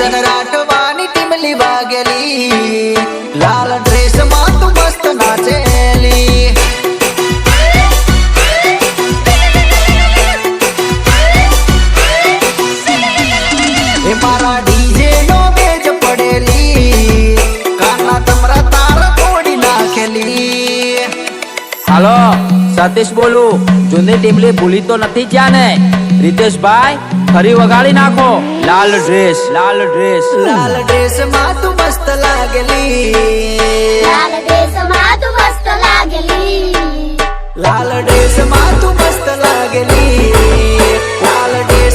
કિશન રાઠવાની ટીમલી વાગેલી લાલ dress માં તું મસ્ત નાચેલી એ મારા ડીજે નો બેજ પડેલી કાના તમરા તાર તોડી નાખેલી હાલો સતીશ બોલું જૂની ટીમલી ભૂલી તો નથી જ્યાં ને રીતેશભાઈ ફરી વગાડી નાખો લાલ ડ્રેસ લાલ ડ્રેસ લાલ ડ્રેસ માં તું મસ્ત લાગેલી લાલ ડ્રેસ માં તું મસ્ત લાગેલી લાલ ડ્રેસ માં તું મસ્ત લાગેલી લાલ ડ્રેસ